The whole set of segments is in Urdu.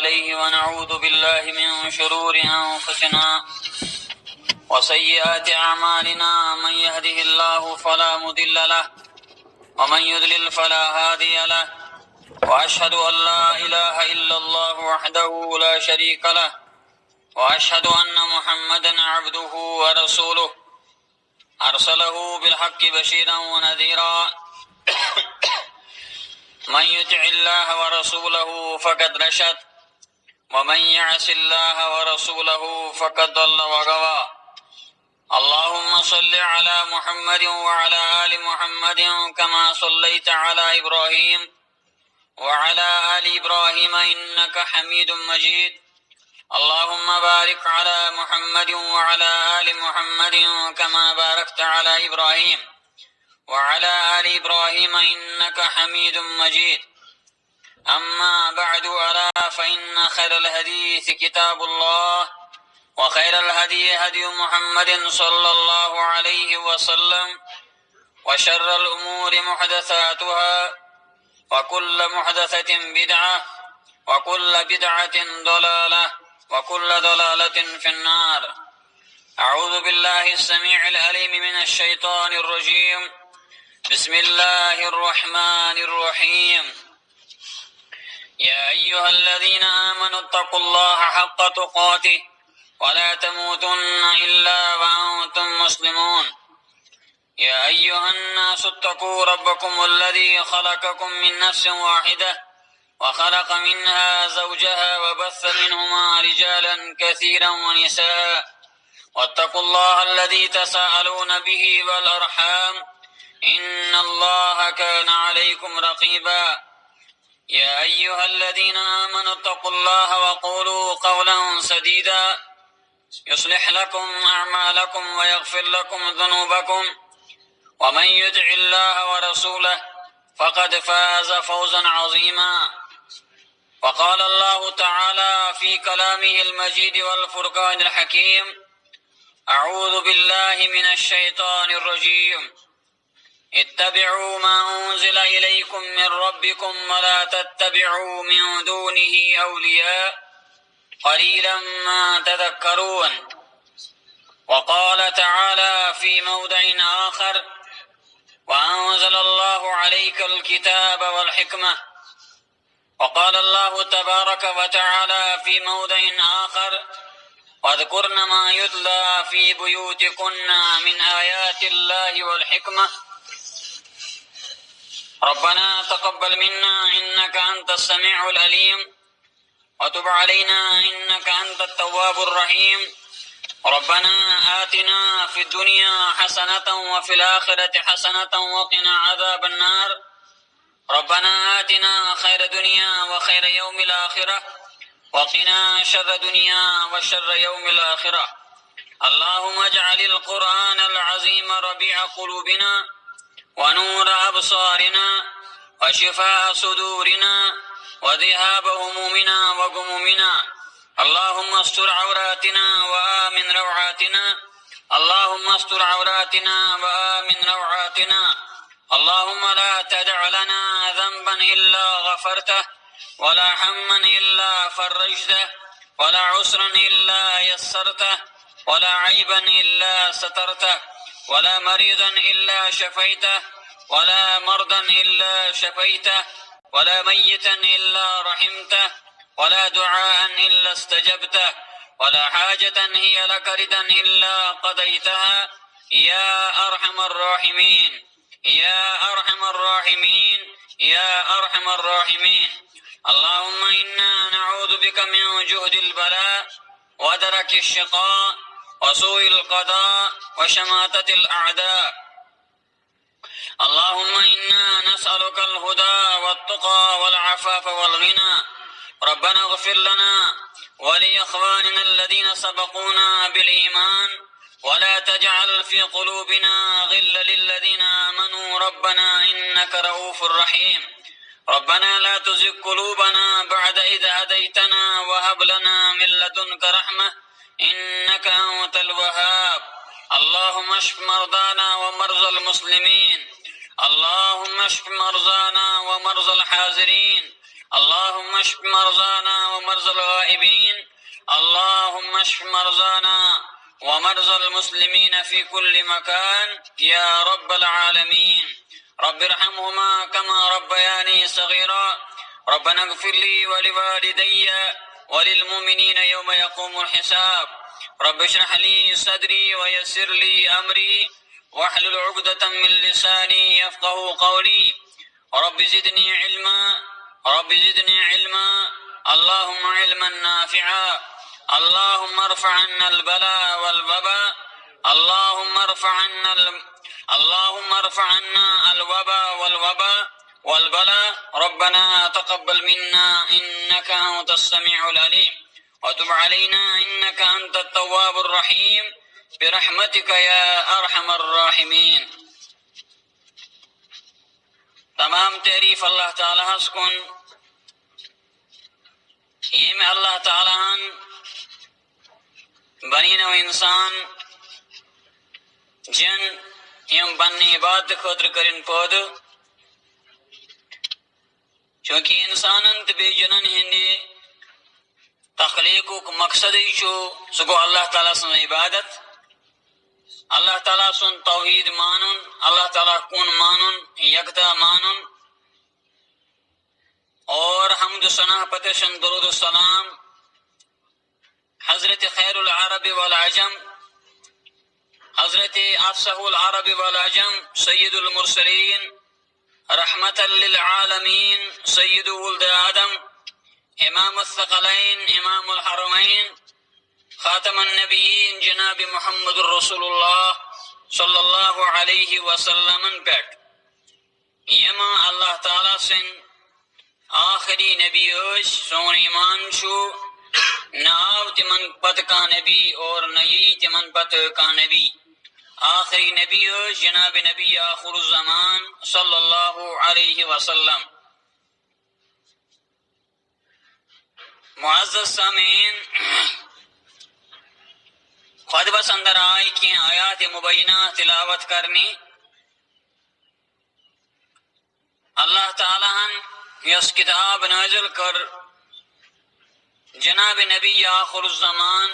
عليه ونعوذ بالله من شرور أنفسنا وسيئات أعمالنا. من يهده الله فلا مضل له ومن يضلل فلا هادي له، وأشهد أن لا إله إلا الله وحده لا شريك له، وأشهد أن محمدا عبده ورسوله أرسله بالحق بشيرا ونذيرا. من يطع الله ورسوله فقد رشد، ومن يعص الله ورسوله فقد ضل وغوى. اللهم صل على محمد وعلى آل محمد كما صليت على إبراهيم وعلى آل إبراهيم إنك حميد مجيد. اللهم بارك على محمد وعلى آل محمد كما باركت على إبراهيم وعلى آل إبراهيم إنك حميد مجيد. أما بعد، ألا فإن خير الحديث كتاب الله، وخير الهدي هدي محمد صلى الله عليه وسلم، وشر الأمور محدثاتها، وكل محدثة بدعة، وكل بدعة ضلالة، وكل ضلالة في النار. أعوذ بالله السميع العليم من الشيطان الرجيم. بسم الله الرحمن الرحيم. يا أيها الذين آمنوا اتقوا الله حق تقاته ولا تموتن إلا وأنتم مسلمون. يا أيها الناس اتقوا ربكم الذي خلقكم من نفس واحدة وخلق منها زوجها وبث منهما رجالا كثيرا ونساء، واتقوا الله الذي تساءلون به والأرحام إن الله كان عليكم رقيبا. يا أيها الذين آمنوا اتقوا الله وقولوا قولا سديدا يصلح لكم أعمالكم ويغفر لكم ذنوبكم، ومن يطع الله ورسوله فقد فاز فوزا عظيما. وقال الله تعالى في كلامه المجيد والفرقان الحكيم: أعوذ بالله من الشيطان الرجيم. اتبعوا ما أنزل إليكم من ربكم ولا تتبعوا من دونه أولياء قليلا ما تذكرون. وقال تعالى في موضع آخر: وأنزل الله عليك الكتاب والحكمة. وقال الله تبارك وتعالى في موضع آخر: واذكرن ما يتلى في بيوتكن من آيات الله والحكمة. ربنا تقبل منا إنك أنت السميع العليم، وتب علينا إنك أنت التواب الرحيم. ربنا آتنا في الدنيا حسنة وفي الآخرة حسنة وقنا عذاب النار. ربنا آتنا خير دنيا وخير يوم الآخرة، وقنا شر دنيا وشر يوم الآخرة. اللهم اجعل القرآن العظيم ربيع قلوبنا ونور أبصارنا وشفاء صدورنا وذهاب همومنا وغمومنا. اللهم استر عوراتنا وآمن روعاتنا. اللهم استر عوراتنا وآمن روعاتنا. اللهم لا تدع لنا ذنبا إلا غفرته، ولا هما إلا فرجته، ولا عسرا إلا يسرته، ولا عيبا إلا سترته، ولا مريضا إلا شفيته، ولا مرضا إلا شفيته، ولا ميتا إلا رحمته، ولا دعاء إلا استجبته، ولا حاجة هي لك ردا إلا قضيتها يا أرحم الراحمين، يا أرحم الراحمين، يا أرحم الراحمين. اللهم إنا نعوذ بك من جهد البلاء ودرك الشقاء وسوء القضاء وشماتة الأعداء. اللهم إنا نسألك الهدى والتقى والعفاف والغنى. ربنا اغفر لنا ولإخواننا الذين سبقونا بالإيمان، ولا تجعل في قلوبنا غلا للذين آمنوا ربنا إنك رؤوف رحيم. ربنا لا تزغ قلوبنا بعد إذ هديتنا وهب لنا من لدنك رحمة إنك أنت الوهاب. اللهم اشف مرضانا ومرضى المسلمين. اللهم اشف مرضانا ومرضى الحاضرين. اللهم اشف مرضانا ومرضى الغائبين، اللهم اشف مرضانا ومرضى المسلمين في كل مكان يا رب العالمين. رب ارحمهما كما ربياني صغيرا. ربنا اغفر لي ولوالدي وللمؤمنين يوم يقوم الحساب. رب اشرح لي صدري ويسر لي أمري واحلل عقدة من لساني يفقه قولي. رب زدني علما، رب زدني علما، اللهم علما نافعا. اللهم ارفع عنا البلاء والوباء، اللهم ارفع عنا الوباء والبلاء. ربنا تقبل منا إنك أنت السميع العليم وتب علينا إنك أنت التواب الرحيم برحمتك يا أرحم الراحمين. تمام تعریف اللہ تعالیٰ کن یہ میں اللہ تعالیٰ بنین و انسان جن یم بننے عبادت خاطر کرن پود چونکہ انسانن تو بے جنن ہندی تخلیق مقصد سہ گو اللہ تعالیٰ سن عبادت، اللہ تعالیٰ سن توحید مانن، اللہ تعالیٰ کن مانن، یکتا مانن، اور حمد ثنا پتشن درود السلام حضرت خیر العرب والعجم، حضرت افصح العرب والعجم، سید المرسلین، رحمت للعالمین، سید ولد آدم، امام الثقلین، امام الحرمین، خاتم النبیین جناب محمد الرسول اللہ صلی اللہ علیہ وسلم پیٹ یم اللہ تعالیٰ سن آخری نبی سون ایمان شو نہ تمن پت کا نبی اور نئی تمن پت کا نبی. آخری نبی جناب نبی آخر الزمان صلی اللہ علیہ وسلم. معزز سامعین، خود بس اندر آئی کی آیات مبینہ تلاوت کرنی. اللہ تعالیٰ یس کتاب نازل کر جناب نبی آخر الزمان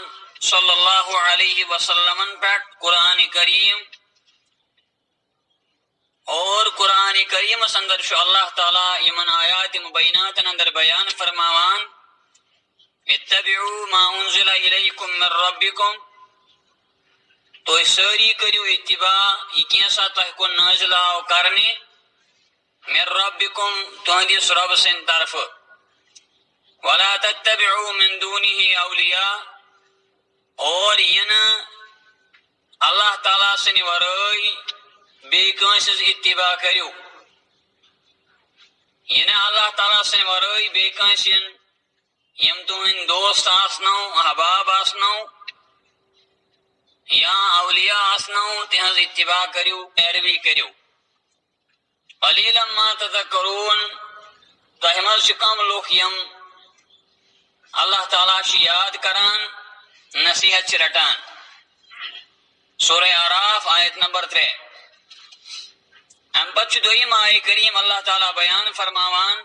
صلی اللہ علیہ وسلم پر قرآن کریم، اور قرآن کریم اندر شو اللہ تعالیٰ یمن آیات مبینات اندر بیان فرماوان اتبعوا ما انزل الیکم من ربکم، تو ساری کریو اتباع یہ کیسا تحکو نازل آو کرنے من ربکم تہندس رب سن طرف، ولا تتبعوا من دونه اولیاء، اور ین اللہ تعالیٰ سن ورائی بی کنسز اتباع کریو، ین اللہ تعالیٰ سن ورائی بی کنسن یم تہند دوست آسنو، احباب آسنو یا اولیاء آسنو تہنز اتباع کریو، پیروی کریو. قلیلا ما تذکرون، تہمل شکام لوگ یم اللہ تعالیٰ شی یاد کران نصیحت چی رٹان. سورہ اعراف آیت نمبر 3. ام پچ دویم آئی کریم اللہ تعالیٰ بیان فرماوان،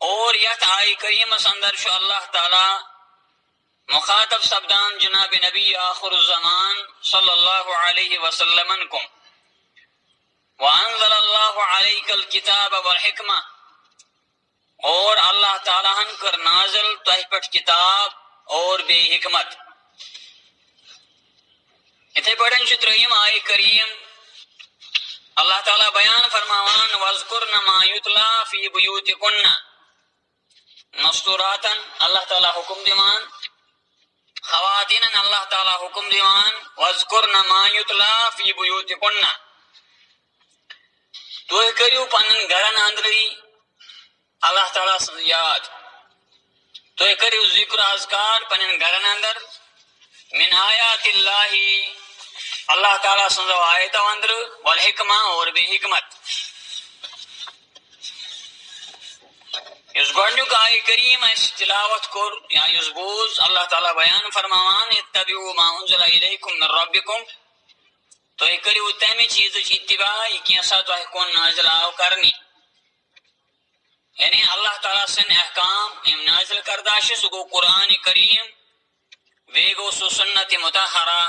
اور یت آئی کریم سندر شو اللہ تعالیٰ مخاطب سبدان جناب نبی آخر الزمان صلی اللہ علیہ وسلم کم، وانزل اللہ علیک الکتاب والحکمہ، اور اللہ تعالیٰ کر نازل تہ کتاب اور بے حکمت. اتھے پڑھن تریم آئے کریم اللہ تعالیٰ بیان فرماوان وَاذْكُرْنَ مَا يُتْلَى فِي بُيُوتِكُنَّ، مستوراتن اللہ تعالیٰ حکم دیوان، خواتینن اللہ تعالیٰ حکم دیوان وَاذْكُرْنَ مَا يُتْلَى فِي بُيُوتِكُنَّ، تو کریو پنن گرن اندری اللہ تعالیٰ یاد، تو کریو ذکر اذکار پنن گرن اندر من آیات اللہ تعالیٰ سنزو آیت اندر والحکمہ اور بے حکمت. اس گوڑنیو کا آئی کریم اس تلاوت کر یا اس بوز اللہ تعالیٰ بیان فرماوان اتبعوا ما انزل الیکم من ربکم، تو ایک کریو تیمی چیز اتباع کیسا تو کون نازل آو کرنی. یعنی اللہ تعالیٰ سن احکام ام نازل کردہ سہ گو قرآن کریم وی گو سو سنت مطہرہ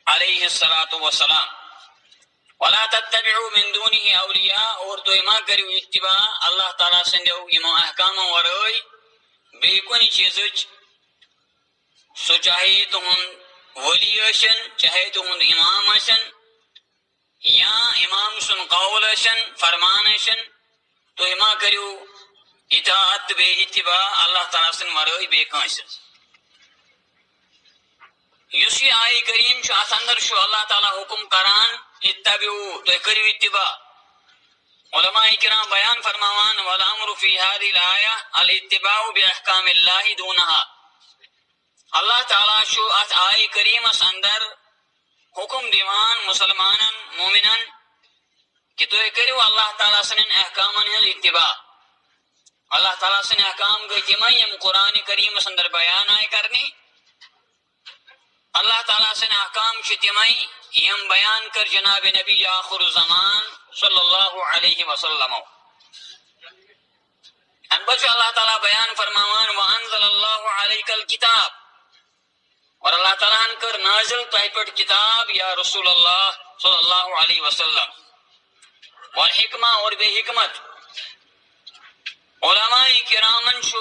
علیہ الصلاۃ والسلام. ولا تتبعوا من دونه اولیاء، اور تو ما کرو اتباع اللہ تعالیٰ سندو یمو احکام ورائے بی کن چیزچ، سو چاہے تہند ولی ٲسِن، چاہے تہند امام ٲسِن، یا امام سن قول ٲسِن، فرمان ٲسِن، تُہۍ ما کٔرِو اطاعت بے اتباع اللہ تعالیٰ سن ورٲے بے کٲنٛسہِ. یُس یہ آیہِ کریم چھُ اتھ اندر چھُ اللہ تعالیٰ حکم کران اتبعوا، تُہۍ کٔرِو اتباع. علماء کرام بیان فرماوان والامر فی هذه الآیہ الاتباع باحکام اللہ دونہا. اللہ تعالیٰ چھُ اتھ آیہِ کریمس اندر حکم دیوان مسلمانن مومنن کہ تُہۍ کٔرِو اللہ تعالیٰ سٕنٛدٮ۪ن احکامن ہٕنٛز اتباع. اللہ تعالیٰ سٕنٛدۍ احکام گٔے تِمے یم قرآن کریمس اندر بیان آیہِ کرنہِ. اللہ تعالیٰ سٕنٛدۍ احکام چھِ تِمے یم بیان کر جناب نبی آخر الزمان صلی اللہ علیہ وسلم. ان پتہ چھُ اللہ تعالیٰ بیان فرماوان وانزل اللہ علیک الکتاب، اور اللہ تعالیٰ ہن کر نازل تۄہہِ پٮ۪ٹھ کتاب یا رسول اللہ صلی اللہ علیہ وسلم، والحکمہ اور بے حکمت. علماء کرامن چھُ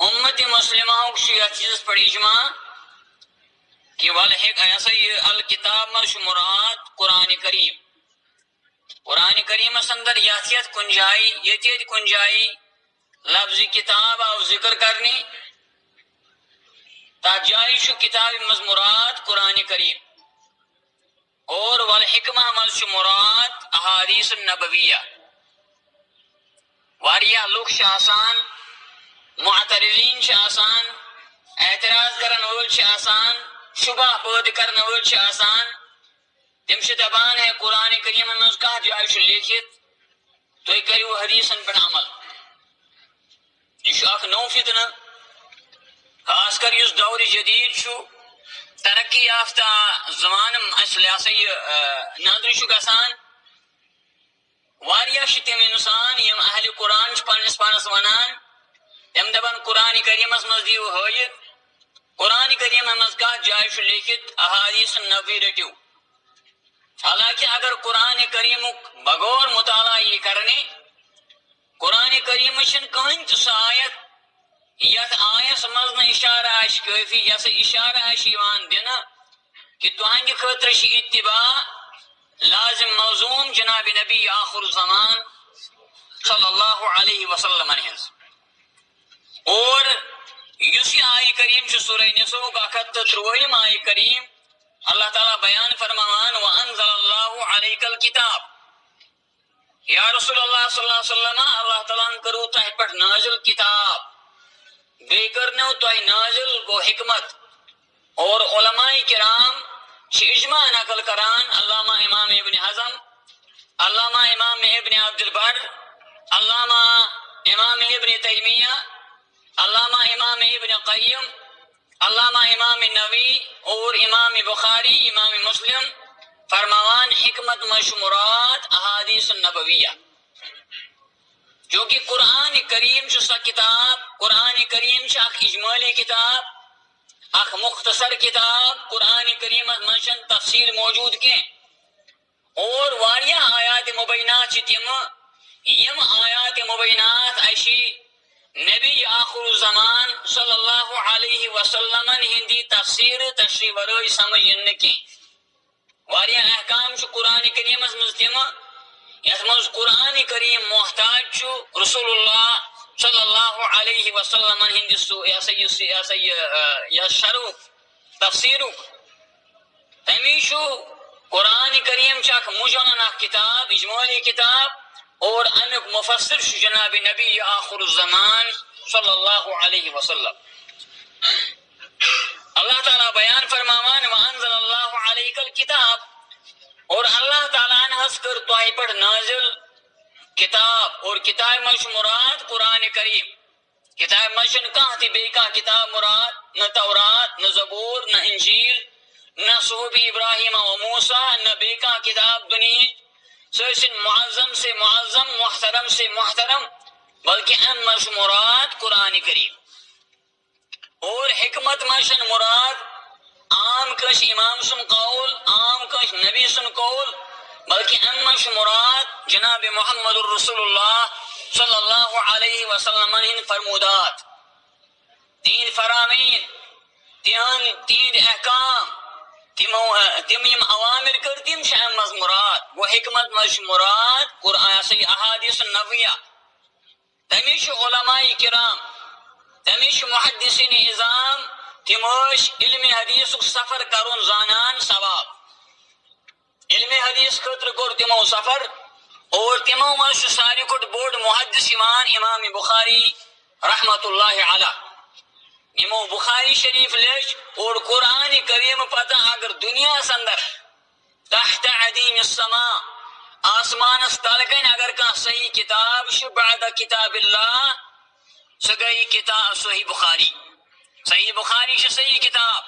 امت مسلمہ چھُ یتھ چیزس پٮ۪ٹھ اجماع کہ ایسا یہ الکتاب مر مراد قرآن کریم. قرآن کریم اندر یت کن جائی یت کن جائی لفظ کتاب آو ذکر کرنی، تات جائی چھُ کتاب مز مراد قرآن کریم. اور والحکمہ مز مراد احادیث النبویہ. واریاہ لوگ چھ آسان، معترضین چھ آسان، اعتراض کرن وول چھ آسان، شبہ پٲدٕ کرن وول چھ آسان. تم چھ دپان ہے قرآن کریم مز کتھ جائے چھ لیکھت تُہۍ کٔرِو حدیثن پٮ۪ٹھ عمل. یہ چھ اکھ نو فتنہ، خاص کر یُس دور جدید چھُ، ترقی یافتہ زمانہٕ اسہِ ہسا یہ نظرِ چھُ گژھان. واریاہ چھ تِم انسان یم اہل قرآن چھ پننس پانس ونان، تم دپان قرآن کریمس مز دیو ہٲیِتھ قرآن کریم مز کتھ جائے چھ لیکھت احادیث النبوی رٹو. حالانکہ اگر قرآن کریمک بغور مطالعہ یہ کرنے، قرآن کریم چھن کہین تہ سہ آیت یتھ آیس مز نہ اشارہ آسہِ کٲفی، یس اشارہ آسہِ یوان دنہٕ کہ تہنٛدِ خٲطرٕ چھِ اتباع لازم موزوم جناب نبی آخر الزمان صلی اللہ علیہ وسلم ہنز. اور یُس یہ آیہ کریم چھ سورہ نساء 133 آیہ کریم، اللہ تعالیٰ بیان فرماوان وانزل اللہ علیک الکتاب. یا رسول اللہ صلی اللہ علیہ وسلم، اللہ تعالیٰ کرو تہ پٮ۪ٹھ نازل کتاب، بیٚیہِ کرنو تۄہہِ نازل گو حکمت. اور علماء کرام چھ اجماع نقل کران، علامہ امام ابن حزم، علامہ امام ابن عبد البر، علامہ امام ابن تیمیہ، علامہ امام ابن قیم، علامہ امام نووی اور امام بخاری، امام مسلم فرماوان حکمت مشمورات احادیث النبویہ. جو کہ قرآن کریم چھ سا کتاب، قرآن کریم چھ اخ اجمالی کتاب، اخ مختصر کتاب. قرآن کریم منشن تفصیل موجود کی، اور واریاہ آیات مبینات چھ تم یم آیات مبینات اشی نبی آخر الزمان صلی اللہ علیہ وسلم ہندی تفسیر تشریح ورٲے سمجھ ین کی. واریاہ احکام چھ قرآن کریم مز تم یتھ مز قرآن کریم محتاج چھ رسول اللہ صلی اللہ علیہ وسلم ہندس شروع تفسیرک. تمی چھ قرآن کریم چھ اخ مجمل اخ کتاب، اجمالی کتاب، اور امیک مفسر چھ جناب نبی آخر الزمان صلی اللہ علیہ وسلم. اللہ تعالیٰ بیان فرماوان وانزل اللہ علیک الکتاب، اور اللہ تعالیٰ نے حس کر تہ پٮ۪ٹھ نازل کتاب. اور کتاب مش مراد قرآن کریم. کتاب مشن کانٛہہ تہِ بیٚیہِ کانٛہہ کتاب مراد، نہ تورات، نہ زبور، نہ انجیل، نہ صحف ابراہیم و موسیٰ، نہ بیٚیہِ کانٛہہ کتاب دُنہِچ، سن معظم سے معظم، محترم سے محترم، بلکہ ام مش مراد قرآن کریم. اور حکمت مشن مراد عام کش امام سن قول، عام کش نبی سن قول، بلکہ ام مش مراد جناب محمد الرسول اللہ صلی اللہ علیہ وسلم ہند فرمودات، تین فرامین، تین احکام، تم یم اوامر کر تم ام مز مراد. وہ حکمت مش مراد قرآن سی احادیث نبویہ، تمیش علماء کرام، تمیش محدثین اعظام، تموش علم حدیث سفر کرن زانان ثواب. علم حدیث خطر کور تمو سفر، اور تمو مش ساری کھٹ بوڑ محدث ایمان امام بخاری رحمت اللہ علیہ. امو بخاری شریف لیش اور قرآن کریم پتہ اگر دنیا اندر تحت عدیم السماء آسمان تلکن اگر کا صحیح کتاب بعد کتاب اللہ سہ گئی کتاب صحیح بخاری. صحیح بخاری صحیح کتاب،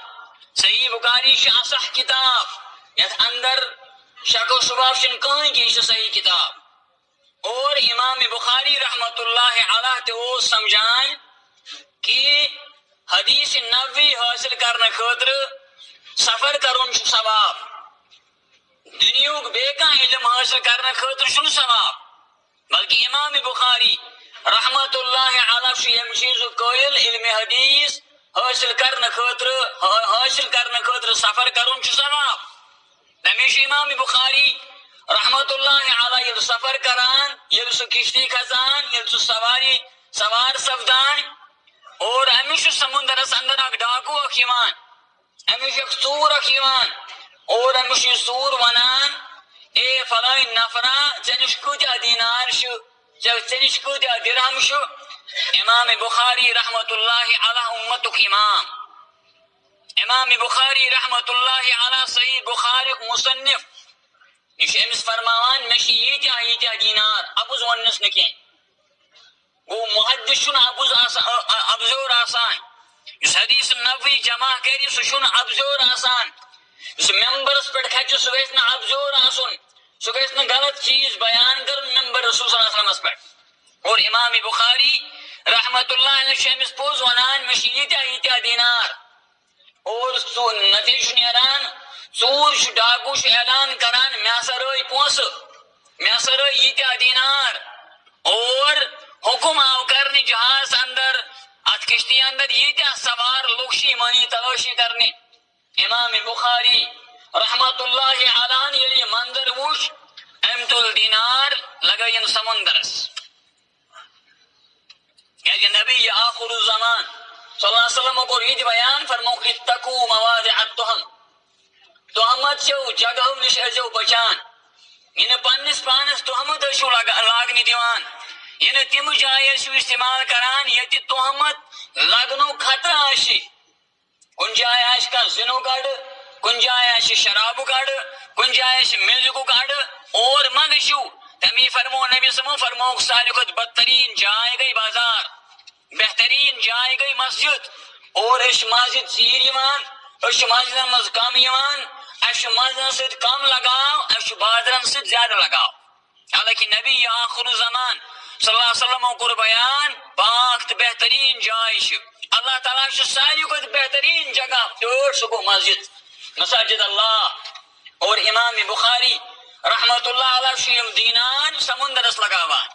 صحیح بخاری اصح کتاب، یت اندر شک و شبہ کہیں کہ یہ صحیح کتاب. اور امام بخاری رحمت اللہ علیہ تو سمجھائیں کہ حدیث نبوی حاصل کرنے خاطر سفر کرن ثواب، دنیا بیکا علم حاصل کرنے خاطر چھن ثواب، بلکہ امام بخاری رحمت اللہ علیہ یم چیز قائل علم حدیث حاصل کرنے خاطر سفر کرن ثواب. ہمیشہ امام بخاری رحمت اللہ علیہ یل سفر کران، یل سو کشتی کھسان، یل سو سوار سپدان، اور ہمیشہ سمندرس اندر اک ڈاکو اخ یوان، ہمیشہ اک ژور اخ یوان، اور ہمیشہ ژور ونان اے فلائن نفرا ژنش کۭتیاہ دینار چھُ، ژنش کۭتیاہ درہم چھُ. امام بخاری رحمت اللہ علیہ امتک امام، امام بخاری رحمت اللہ علیہ صحیح بخاری مصنف، یہ امس فرماوان میں یہ دینار ابز ونس نکین. وہ محدث چھن ابزور آسان، اس حدیث نبوی جمع کری سہ ابزور آسان، اس ممبرس پہ کھچ سہ گھس نا ابزور آسن، سہ گھس نا غلط چیز بیان کر ممبر رسول صلی اللہ علیہ وسلم پہ. اور امام بخاری رحمت اللہ علیہ امس پوز ونان میں یہ دینار، اور نتیجہ نیران ژور ڈاکو اعلان کران مے ہسا رٲے پونسہٕ، مے ہسا رٲے یہ دینار، اور حکم آو کرنے جہاز اندر ات کشتی اندر یہ سوار لوگ منی تلاشی کرنے. امام بخاری رحمت اللہ علیہ یلی منظر وچ ام تل دینار لگائن سمندرس. کہ نبی آخر الزمان صلی اللہ علیہ وسلم کو یہ بیان فرمو اتقوا مواضع التهم، تہمت چھو جگہو نش ازو بچان، یہ پنس پانس تہمت اشو لاگنی دیوان، یہ تم جائیں استعمال کران یہ تہمت لگنو خطرہ آشی. کن جائے آش کا زنو گڑ، کن جائے آش شراب گڑ، کن جائے آش میوزک گڑ، اور مگشو تمی فرمو نبی سمو فرمو ساری خود بدترین جائے گئی بازار، بہترین جائے گئی مسجد، اور اس مسجد زیر ایمان، اس مسجد مز کم ایمان، اس مسجد سے کم لگاؤ، اس بازرن سے زیادہ لگاؤ. حالانکہ نبی آخر زمان صلی اللہ علیہ وسلم کو بیان پاک تو بہترین جائے اللہ تعالیٰ ساری کو بہترین جگہ ٹوٹ سکو مسجد مساجد اللہ. اور امام بخاری رحمت اللہ علیہ دینان سمندرس لگاوان،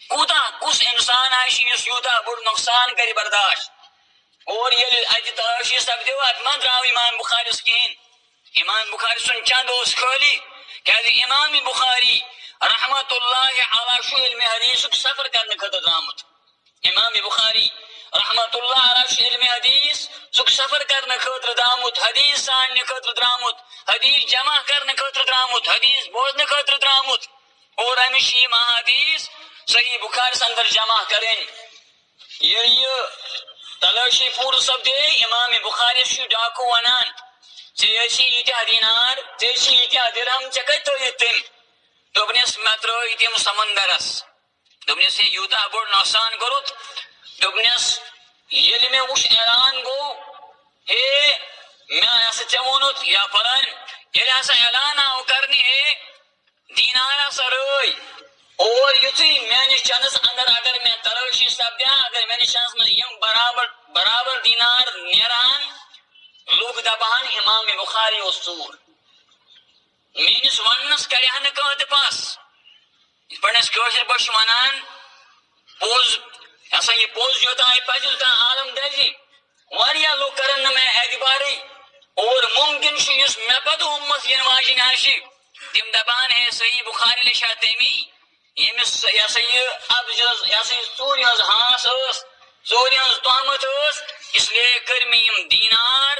کوتا کس انسان آشی اس یوتا بڑ نقصان کری برداشت، اور یہ اتہ تلاشی سپدو ات مت درو امام بخاری کہین. امام بخاری سن چند اس خالی کہ امام بخاری رحمت اللہ علیہ علم حدیث سفر کرنے خطر درامت. امام بخاری رحمت اللہ علیہ علم حدیث سفر کرنے خطر درامت، حدیث ساننے خطر درامت، حدیث جمع کرنے خطر درامت، حدیث بوزنے خطر درامت. اور ہمیشہ یہ حدیث صحیح بخاری اندر جمع کریں. یہ تلاشی پور سب دے امام بخاری ڈاکو ونان ژےٚ ییٖتیٛاہ دینار، ژےٚ ییٖتیٛاہ درہم، ژےٚ کتہِ تھٲیِتھ تِم؟ دوٚپنس مےٚ ترٛٲے تِم سمندرس. دوٚپنس ہے یوٗتاہ بوٚڑ نۄقصان کوٚرُتھ. دوٚپنس ییٚلہِ مےٚ وُچھ اعلان گوٚو ہے مےٚ ہسا ژےٚ ووٚنُتھ یا فلٲنۍ، ییٚلہِ ہسا اعلان آو کرنہِ ہے دینار ہسا رٲے اور یُتھُے میانہِ چندس اندر اگر مےٚ تلٲشی سپدیا اگر میانہِ چندس منٛز یِم برابر دینار نیران لوگ دپہن امام بخاری اوس ژوٗر میٲنِس وننس کرِ ہا نہٕ کانٛہہ تہِ پس یِتھ پٲٹھۍ أسۍ کٲشِر پٲٹھۍ چھِ ونان پوٚز ہسا یہِ پوٚز یوٚتانۍ پزِ توٚتانۍ عالم دزِ واریاہ لوگ کرن نہٕ مےٚ اعتبارٕے اور ممکن چھُ یُس مےٚ پتہٕ اُمت یِنہٕ واجیٚنۍ آسہِ تِم دپان ہے صحیح بخاری لیکھا تمی ییٚمِس یہِ ہسا یہِ ابجد یہِ ہسا یہِ ژوٗرِ ہٕنٛز ہانس ٲس ژوٗرِ ہٕنٛز تہمت ٲس اس لیے کٔرۍ مےٚ یِم دینار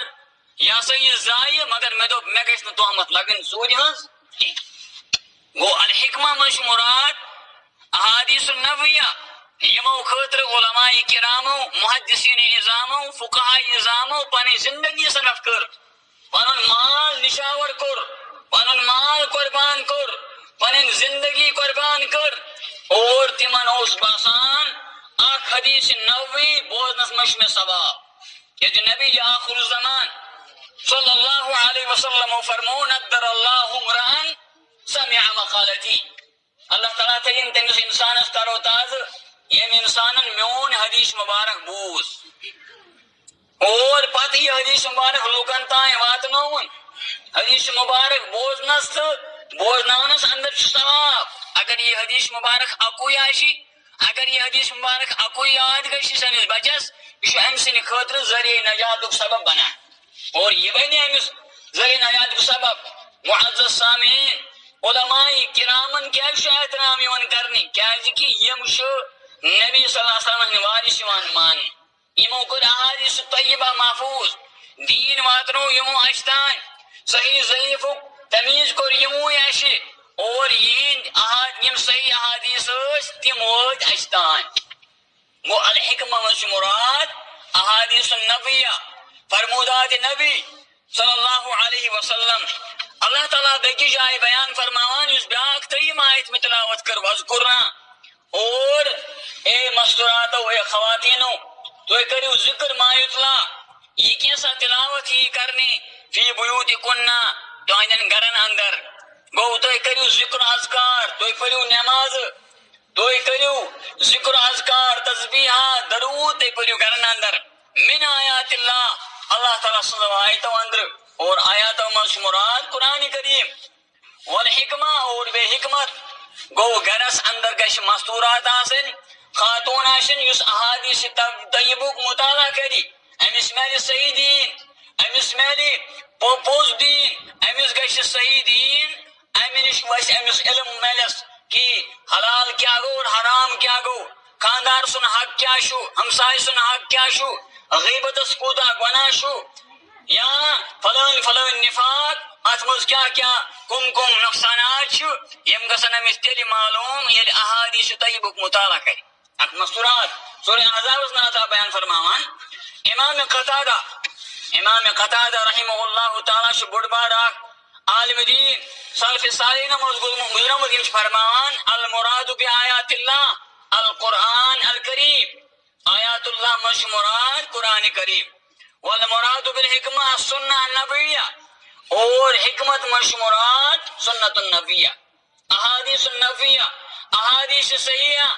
یہِ ہسا یہِ ضایہِ مگر مےٚ دوٚپ مےٚ گژھِ نہٕ تہمت لگٕنۍ ژوٗرِ ہٕنٛز کینٛہہ گوٚو الحکمہ منٛز چھُ مراد احادیث النبویہ یمو خٲطرٕ علماء کرامو محدثین اعظامو فقہاء اعظامو پنٕنۍ زندگی صرف کٔر پنُن مال نشاور کوٚر پنُن مال قربان کوٚر پنٕنۍ زندگی قربان کٔر اور تمن اوس باسان اکھ حدیث نبوی بوزنس منٛز چھُ مےٚ ثواب کیازِ نبی آخر الزمان صلی اللہ علیہ وسلم فرمو نقدر اللہ امرأن سمع مقالتی اللہ تعالیٰ تھٲیِن تٔمِس انسانس کرو تازٕ ییٚمۍ انسانن میون حدیث مبارک بوٗز اور پتہٕ یہِ حدیث مبارک لوٗکن تانۍ واتنووُن حدیث مبارک بوزنس تہٕ بوزناونس اندر چھُ ثواب اگر یہِ حدیث مبارک اکُے آسہِ اگر یہِ حدیث مبارک اکُے یاد گژھِ سٲنِس بچس یہِ چھُ امہِ سٕنٛدِ خٲطرٕ ذریعہ نجاتُک سبب بنان اور یہِ بنہِ أمِس ذریعہ نجاتُک سبب معزز سامعین علماء کرامن کیازِ چھُ احترام یِوان کرنہٕ کیازِ کہِ یِم چھِ نبی صلی اللہ علیہ وسلم ہٕنٛدۍ وارث یِوان ماننہٕ یِمو کٔر احادیث طیبہ محفوظ دیٖن واتنو یِمو اسہِ تانۍ صحیح ضعیفُک تمیٖز کوٚر یِموے اسہِ اور یِہنٛدۍ یِم صحیح احادیث ٲسۍ تِم وٲتۍ اسہِ تانۍ گوٚو الحکمہ منٛز چھُ مراد احادیث النبویہ فرمودات نبی صلی اللہ علیہ وسلم اللہ تعالیٰ بیٚکہِ جایہِ بیان فرماوان یُس بیاکھ ترٛیٚیِم آیت میں تلاوت کر وذکرنا اور اے مستوراتو اے خواتینو تُہۍ کٔرِو ذکر ما یُتلا یہ کیسا تلاوت ہی کرنے فی بیوتکنا تہنٛدٮ۪ن گرن اندر گوٚو تُہۍ کٔرِو ذکر اذکار تُہۍ پٔرِو نٮ۪مازٕ تُہۍ کٔرِو ذکر اذکار تسبیحات درود تُہۍ پٔرِو گرن اندر من آیات اللہ اللہ تعالیٰ سٕنٛزو آیتو اندر اور آیاتو منٛز چھُ مراد قرآن کریم والحکمہ اور بے حکمت گوٚو گرس اندر گژھِ مستورات آسٕنۍ خاتون آسن یُس احادیث طیبُک مطالعہ کری امس میلہِ صحیح دین امس میلہِ پوٚز دین امس گژھِ صحیح دین امہِ نش وسہِ امس علم میلس کہ حلال کیا گو اور حرام کیا گو خاندار سُنٛد حق کیا چھُ ہمساے سُنٛد حق کیا چھُ غیبتس کوٗتاہ گۄناہ چھُ یا فلٲنۍ فلٲنۍ نفاق اتھ منٛز کیا کیا کم کم نقصانات چھِ یم گژھن امس تیٚلہِ معلوم ییٚلہِ احادیث طیبُک مطالعہ کرِ اکھ مستورات سورہ احزابس منٛز اللہ بیان فرماوان امام قتادہ رحمہ اللہ تعالیٰ چھُ بوٚڑ بار اکھ عالم دین سلف صالحین منٛز گُزریومُت یِم چھِ فرماوان المراد بآیات اللہ القرآن الکریم آیات اللہ منٛز چھُ مراد قرآن کریم والمراد بالحکمہ سنہ النبویہ اور حکمت منٛز چھُ مراد سنت النبویہ احادیث النبویہ احادیث صحیحہ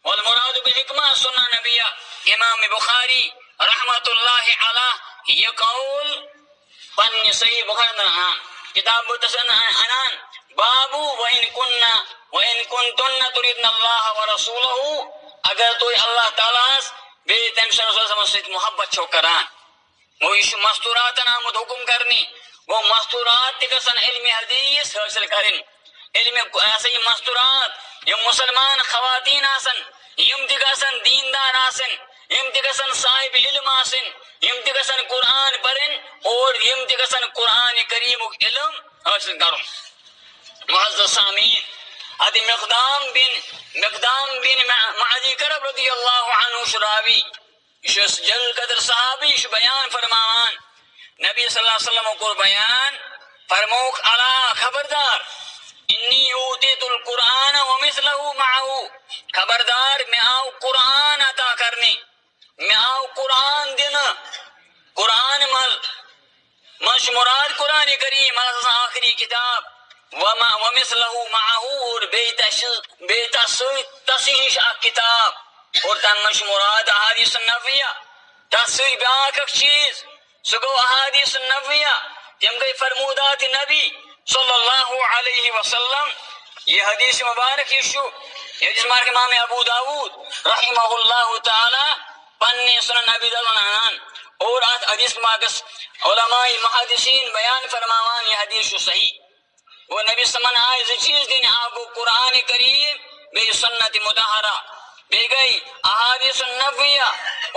والمراد بالحکمہ سنہ نبیہ امام بخاری رحمت اللہ علیہ یہ قول پنہ صحیح بخاری انان کتاب متصن انان بابو وَإِن كُنتُنَّ تُرِدْنَ اللَّهَ وَرَسُولَهُ اگر تُہۍ اللہ تعالیٰ بیٚیہِ تٔمۍ سٕنٛدِس رسولس سۭتۍ محبت چھو کران گوٚو یہِ چھُ مستوراتن آمُت حکم کرنہِ گوٚو مستورات تہِ گژھن علمِ حدیث حٲصِل کرٕنۍ علمِ یہ مستورات یم مسلمان خواتین آسن یم تہِ گژھن دیندار آسن یم تہِ گژھن صاحب علم آسن یم تہِ گژھن قرآن پرٕنۍ اور یم تہِ گژھن قرآن کریمُک علم حٲصِل کرُن معزز سامعین ادِ مقدام بن معدی کرب رضی اللہ عنہ چھُ راوی یہ جل قدر صحابی یہ بیان فرماوان نبی صلی اللہ علیہ وسلم کوٚر بیان فرموک الا خبردار انی اوتیت القرآن ومثلہ معه خبردار میں آو قرآن عطا کرنے میں آو قرآن دن قرآن مز مراد قرآن کریم آخری کتاب ومثله معه اور بیتا سوی تصحیح کتاب اور تمش مراد احادیث النبویہ تصحیح بیاک چیز سگو احادیث النبویہ تم گئی فرمودات نبی صلی اللہ علیہ وسلم. یہ حدیث مبارک یشو یہ جس مارک امام ابو داود رحمہ اللہ تعالی پنی سنن ابی دلنان اور حدیث مارکس علماء محدثین بیان فرماوان یہ حدیث صحیح. وہ نبی سمن آئے چیز دین آگو قرآن کریم بے سنت متحرہ بے گئی احادیث النبویہ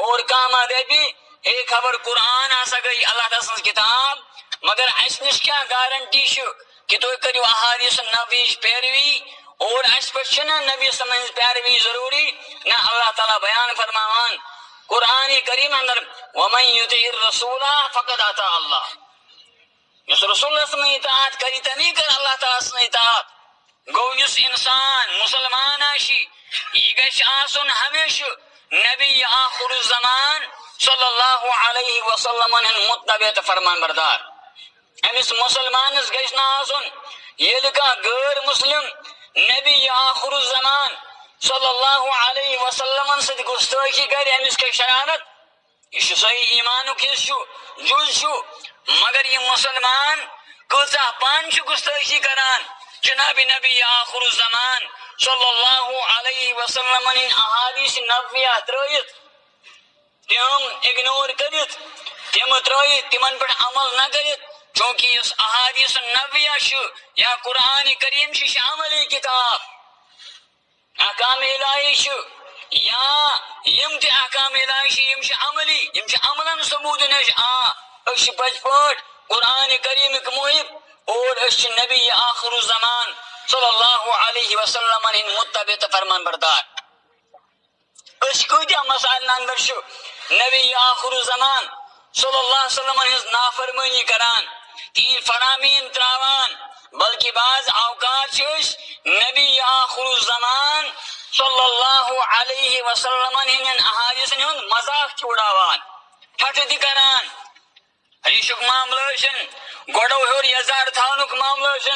اور کام ادبی ایک خبر قرآن آسا گئی اللہ تعالی کتاب مگر اس نش کیا گارنٹی شو کہ تو کریو احادیث النبوی پیروی اور اس پر چنا نبی سمن پیروی ضروری نہ اللہ تعالی بیان فرماوان قرآن کریم اندر ومن یطع الرسول فقد اطاع اللہ. اس رسول اللہ صلی اللہ علیہ وسلم اطاعت کری تمی کر اللہ تعالیٰ صلی اطاعت گو یس انسان مسلمان آشی یہ گش آسن ہمیش نبی آخر الزمان صلی اللہ علیہ وسلم متبع فرمان بردار. امس مسلمان گش نا آسن یہ لکھا غیر مسلم نبی آخر الزمان صلی اللہ علیہ وسلم سے گستاخی کر امس کے شرارت یہ صحیح ایمانو کس شو جز شو مگر یہ مسلمان کسا پانچ گستاخی کران جناب نبی آخر الزمان صلی اللہ علیہ وسلم ان احادیث نبویہ ترائیت تم اگنور کرت تم ترائیت تمن پر عمل نہ کرت چونکہ اس احادیث نبویہ شو یا قرآن کریم شش عملی کتاب احکام الہی شو یا یم تی احکام الہی شو یم شو عملی یم شو عملا ثبوت نش اش پچ پٹ قرآن کریم محب اور اش نبی آخر الزمان صلی اللہ علیہ وسلم ان متبع فرمان بردار. اش کو دیا مسائل اندر شو نبی آخر الزمان صلی اللہ علیہ وسلم ان نافرمانی کران تیر فرامین تراوان بلکہ بعض اوقات چوش نبی آخر الزمان صلی اللہ علیہ وسلم ان احادیث مذاق چھوڑاوان پھٹ دی کران ریشک معاملہ گوڑو ہور یزار تھانک معاملہ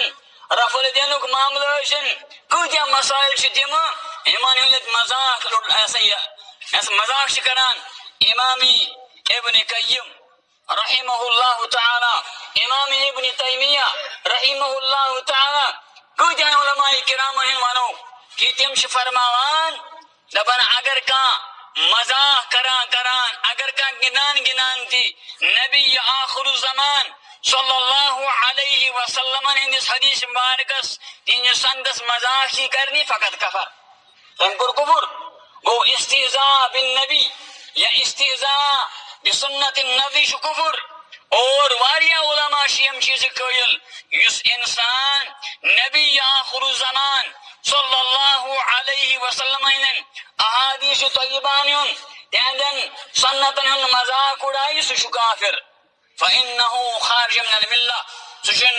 رفل دینک معاملہ کتیا مسائل تم ایمان مذاق ایسا مذاق کران. امامی ابن قیم رحمہ اللہ تعالی امام ابن تیمیہ رحمہ اللہ تعالی کتیا علماء کرام ونو کہ تم فرماوان دپان اگر کان مزاح کران اگر کا گنان تھی نبی آخر الزمان صلی اللہ علیہ وسلم ہندس حدیث مبارکس تین سندس مزاحی کرنی فقط کفر تم پر کفر گو استہزاء بالنبی یا استہزاء بسنت النبی شو کفر. اور واریا علماء شیم چیز قیل یس انسان نبی آخر الزمان صلی اللہ علیہ وسلم احادیث طیبان تہندن سنتن مذاق اڑائی سو کافر فإنه خارج من الملہ سوشن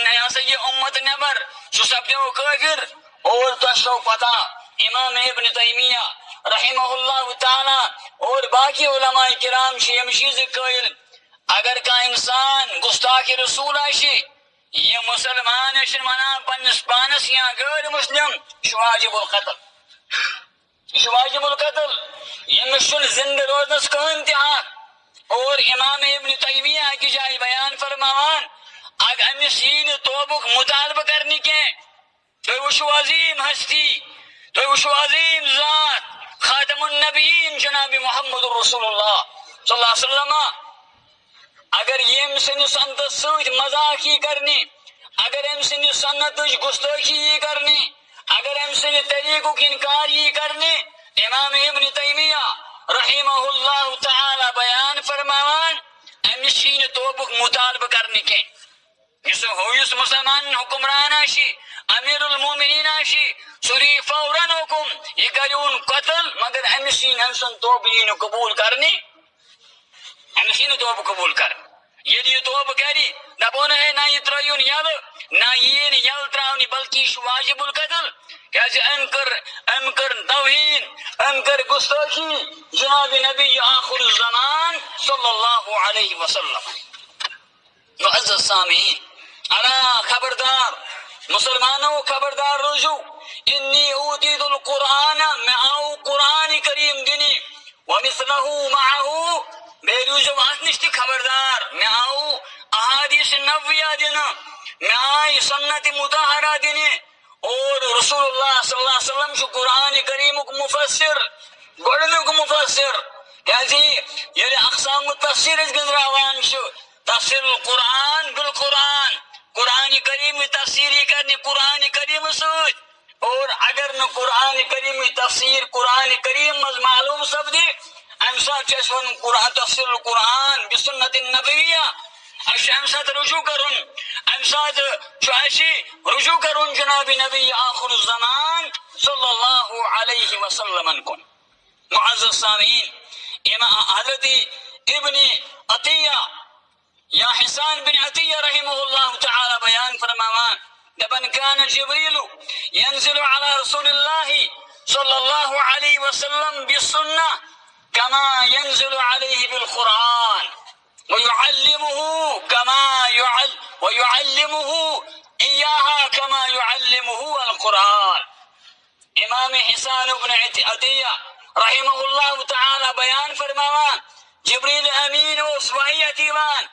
یہ امت نبر سو سبدیو کافر. اور تو پتا امام ابن تیمیہ رحمہ اللہ تعالی اور باقی علماء کرام شیم چیز قائل اگر کا انسان گستاخ رسول آشی یہ مسلمان منا پنس پانس یا غیر مسلم واجب القتل واجب القتل یہ مشل زندہ روزنس کا امتحان. اور امام ابن تیمیہ کی جائے بیان فرماوان اگر امس یہ توبک مطالبہ کرنے کے تو وشو عظیم ہستی تو وشو عظیم ذات خاتم النبیین جناب محمد رسول اللہ صلی اللہ علیہ وسلم اگر یم سن سنت سوت مذاقی کرنی اگر ام سن سنت گستاخی کرنی اگر ام سن طریقوں کی انکار یہ کرنی امام ابن تیمیہ رحمہ اللہ تعالی بیان فرماوان امشین توبک مطالبہ کرنے کے اس مسلمان حکمران آشی امیر المومنین آشی سری فوراً حکم یہ کریون قتل مگر امشین انسان توبین قبول کرنی امشین توب قبول کر یہ توب کری دپون ہے نہ یہ ترائیون یل نہ یہ یل تراؤنی بلکہ واجب القتل کیسے انکر توہین انکر گستاخی جناب نبی آخر الزمان صلی اللہ علیہ وسلم. معزز سامعین الا خبردار مسلمانوں خبردار روزو، انی اوتیت القرآن، میں آؤ قرآن کریم دنی، ومثلہ معہو، بے روزو آتنشتی خبردار، میں آؤ احادیث نبویہ دینا، میں آئی سنت مطہرہ دینے، اور رسول اللہ صلی اللہ علیہ وسلم شو قرآن کریم کو مفسر، گوڑنے کو مفسر، یعنی اقسام التفسیر اس گندراوان شو، تفسیر القرآن بالقرآن، قرآن کریم تفسیری کرنی قرآن کریم سوچ، اور اگر نہ قرآن کریم تفسیر قرآن کریم مز معلوم سب دی ام سات چشون قرآن تفسیر القرآن بسنت النبویہ، ام سات رجوع کرن، ام سات چوشی رجوع کرن جناب نبی آخر الزمان صلی اللہ علیہ وسلم کن۔ معزز سامعین، حضرت ابن عطیہ یا حسان بن عطیہ رحمہ اللہ تعالی بیان فرماوان، دبن كان جبريل ينزل على رسول الله صلى الله عليه وسلم بالسنة كما ينزل عليه بالقرآن، ويعلمه إياها كما يعلمه القرآن۔ امام حسان بن عطیہ رحمہ اللہ تعالی بیان فرماوان، جبریل امین و صبحیت ایمان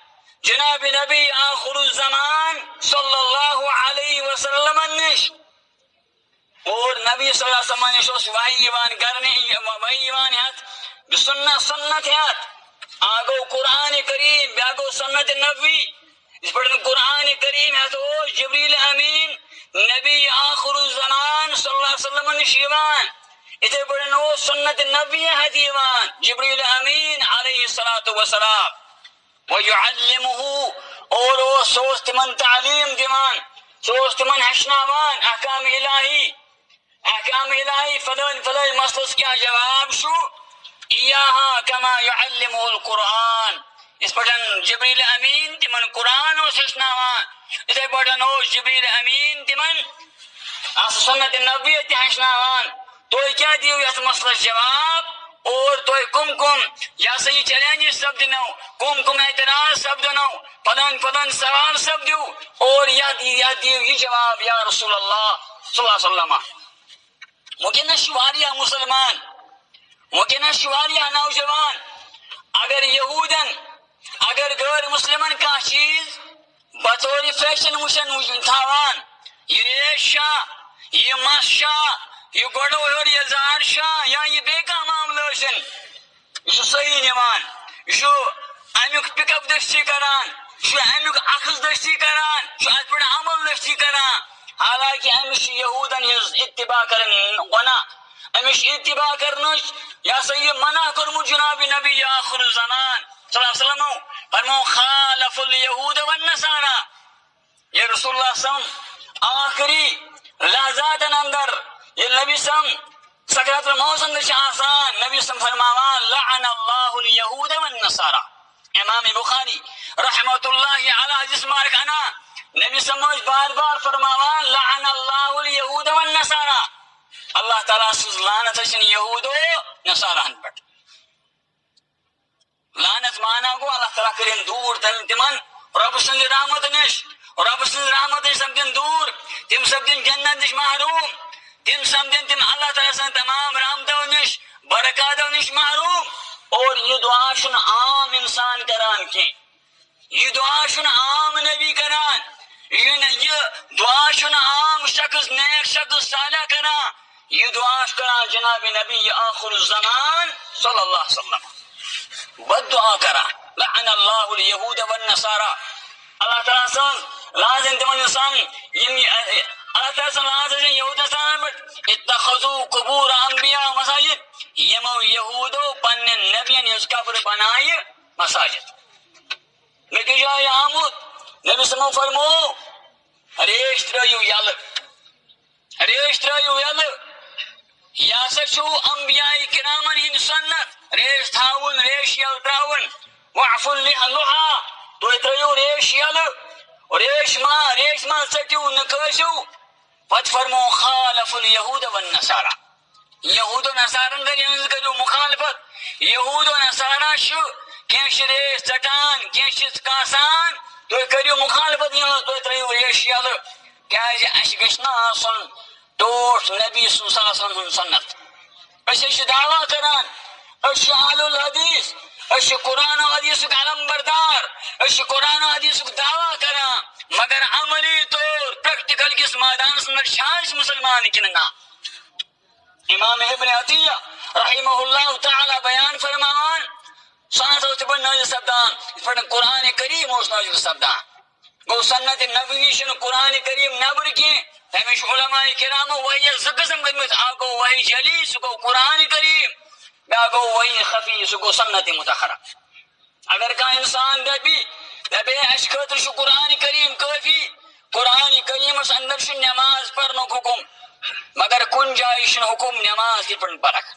جناب نبی آخر الزمان صلی اللہ علیہ وسلم نش، اور نبی صلی اللہ علیہ وسلم نش اس وحی ایمان کرنے وحی ایمان ہاتھ بسنت سنت ہاتھ، آگو قرآن کریم بیاگو سنت نبوی، اس پر قرآن کریم ہاتھ او جبریل امین نبی آخر الزمان صلی اللہ علیہ وسلم نش ایمان، اتنے پر نو سنت نبوی ہاتھ ایمان جبریل امین علیہ السلام، وَيُعَلِّمُهُ، اور وہ سوست من تعلیم دیوان، سوست من حشناوان احکام الہی، احکام الہی فلان فلان مسئلس کیا جواب شو، ایاہا کما یعلمہ القرآن، اس پٹن جبریل امین تمن قرآن و حشناوان، اسے پٹن او جبریل امین تمن سنت نبویت حشناوان، تو کیا دیو اس مسئلس جواب، اور تو کم یا صحیح چیلنج سب دنو، کم اعتراض سب دنو، فلان سوال سب دیو، اور یا دیو یہ جواب یا رسول اللہ صلی اللہ علیہ وسلم۔ ممکن شواریہ مسلمان، ممکن شواریہ نوجوان، اگر یہودن اگر غیر مسلمان کا چیز بطور فیشن وشن تھاوان، یہ ریش شاہ، یہ مس شاہ، یہ گوڑو اور یہ زہر شاہ، یا یہ بے کا معاملہ شن، یہ صحیح نمان، یہ امیک پک اپ دستی کران، یہ امیک اخذ دستی کران، یہ ات پر عمل دستی کران، حالانکہ ہمیش یہودن اتباع کرن گناہ، ہمیش اتباع کرنش یا صحیح منع کرمو جناب نبی آخر الزمان صلی اللہ علیہ وسلم، فرمو خالف الیہود والنصارى، یہ رسول اللہ صلی اللہ علیہ وسلم آخری لحظات اندر یہ نبی سم سکرات الموت اندر آسان نبی سم فرماوان لعن اللہ الیہود والنصارى، امام بخاری رحمت اللہ علیہ جس مارک انا نبی سمجھ بار بار فرماوان لعن اللہ الیہود والنصارى، اللہ تعالیٰ سز لعنت شن یہود و نصارہ ہن پٹ، لعنت مانا کو اللہ تعالیٰ کریں دور تمن رب سند رحمت نش، رب سند رحمت نش سمجھن دور، تم سمجھن جنت نش محروم، تم سمجھن تم اللہ تعالیٰ سن تمام رحمتوں نش برکاتوں نش محروم، اور یہ دعا شن عام انسان کران کی، یہ دعا شن عام نبی کران، یہ دعا شن عام شخص نیک شخص صالح کران، یہ دعا کران جناب نبی آخر الزمان صلی اللہ علیہ وسلم، بد دعا کران لعن اللہ الیہود والنصارى، اللہ تعالیٰ سن لازم تمن انسان اللہ تعالیٰ سن لازم یہود نصارہ اتخذوا قبور انبیاء مساجد، یمو یہودو پن نبیان اس قبر بنائی مساجد، لیکن جائے آمود نبی سمو فرمو ریش ترائیو یل، ریش ترائیو یل، یا سچو انبیاء کرامن ہند سنت ریش تھاون ریش یل تراون، وعفو اللحا تو اترائیو ریش یل، ریش ما سچو نکشو، پت فرمو خالف الیہود والنصارى، یہود و نصارن کرو مخالفت، یہود و نصارہ شو کینش ریش چٹان کینش کاسان تو کریو مخالفت یہاں تو اترائیو ریش یل، کیازِ اَسہِ گژھِ نہٕ آسُن ٹوٹھ نبی صلی اللہ علیہ وسلم ہُنٛد سنت. أسۍ چھِ دعوا کران أسۍ چھِ اہل الحدیث، أسۍ چھِ قرآن و حدیثُک علم بردار، أسۍ چھِ قرآن و حدیثُک دعوا کران، مگر عملی طور پریکٹیکل کِس مٲدانس منٛز چھا أسۍ مُسلمان کِنہٕ نہ؟ امام ابن عطیہ رحمہ اللہ تعالیٰ بیان فرماوان سُہ ہسا اوس تِمن نٲزِل سپدان یِتھ پٲٹھۍ قرآن کریم اوس نٲزِل سپدان. گوٚو سنت نبوی چھُنہٕ قرآن کریم نٮ۪برٕ کینٛہہ، تٔمِس چھُ علماء کرامو وحی زٕ قٕسم کٔرمٕتۍ، اکھ گوٚو وحی جلی سُہ گوٚو قرآن کریم، بیاکھ گوٚو وحی خفی سُہ گوٚو سنت مطہرہ. اگر کانٛہہ انسان دپے اَسہِ خٲطرٕ چھُ قرآن کریم کٲفی، قرآن کریمس اندر چھُ نٮ۪ماز پرنُک حکم، مگر کُنہِ جایہِ چھُنہٕ حکم نٮ۪ماز کِتھ پٲٹھۍ پرکھ.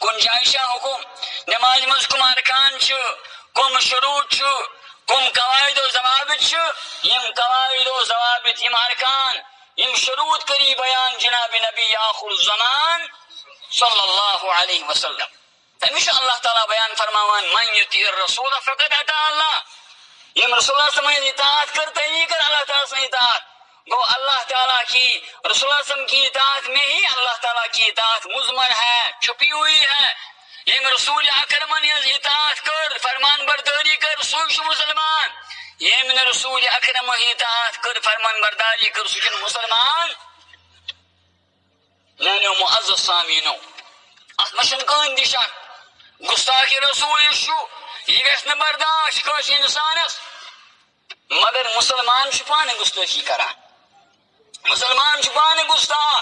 کُنہِ جایہِ چھا حکم نٮ۪مازِ منٛز کٕم ارکان چھِ، کٕم شروٗط چھُ، کٕم قواعد و ضوابط چھِ، یِم قواعد و ضوابط یِم ارکان یِم شروٗط کٔری بیان جناب نبی آخر الزمان صلی اللہ علیہ وسلم. تٔمِس چھُ اللہ تعالیٰ بیان فرماوان من یطیع الرسول فقد اطاع اللہ. یِم رسول اللہ صلی اللہ علیہ وسلم اطاعت کر تمی کر اللہ تعالیٰ سے اطاعت. گو اللہ تعالیٰ کی رسول اللہ صلی اللہ علیہ وسلم کی اطاعت میں ہی اللہ تعالیٰ کی اطاعت مضمر ہے، چھپی ہوئی ہے. یم رسول اکرمن ہز اطاعت کر، فرمان برداری کر، سُے چھُ مسلمان. یم نہٕ رسول اکرم اطاعت کر، فرمان برداری کر، سُہ چھُنہٕ مسلمان. میانیو معزز سامعیٖنو، اتھ منٛز چھُنہٕ کٕہٕنۍ تہِ شک، گُستاخی رسول یُس چھُ یہِ گژھِ نہٕ برداشت کٲنٛسہِ انسانس. مگر مسلمان چھُ پانہٕ گُستٲخی کران، مسلمان چھُ پانہٕ گُستاخ.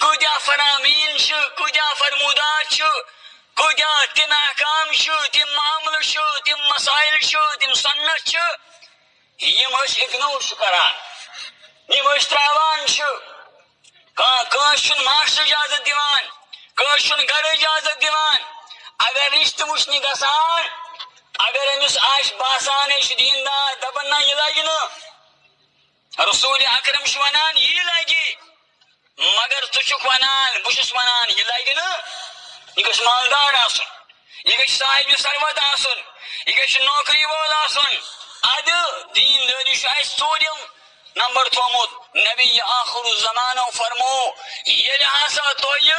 کۭتیاہ فرامین چھِ، کۭتیاہ فرموٗدات چھِ، کۭتیاہ تِم احکام چھِ، تِم معاملہٕ چھِ، تِم مسائل چھِ، تِم سنت چھِ یِم أسۍ اِگنور چھِ کران، یِم أسۍ تراوان چھِ. کٲنٛسہِ چھُنہٕ ماسٹر اجازت دِوان، کٲنٛسہِ چھُنہٕ گرٕ اجازت دِوان. اگر رشتہٕ وٕچھنہِ گژھان، اگر أمِس آسہِ باسان یہِ چھُ دیٖندار، دپان نہ یہِ لگہِ نہٕ. رسول اکرم چھُ ونان یی لگہِ، مگر ژٕ چھُکھ ونان بہٕ چھُس ونان یہِ لگہِ نہٕ. یہِ گژھِ مالدار آسُن، یہِ گژھِ صاحبِ ثروت آسُن، یہِ گژھِ نوکری وول آسُن. اَدٕ دیٖندٲری چھُ اَسہِ ژوٗرِم نمبر تھومُت. نبی آخر الزمانو فرمو ییٚلہِ ہسا تۄہہِ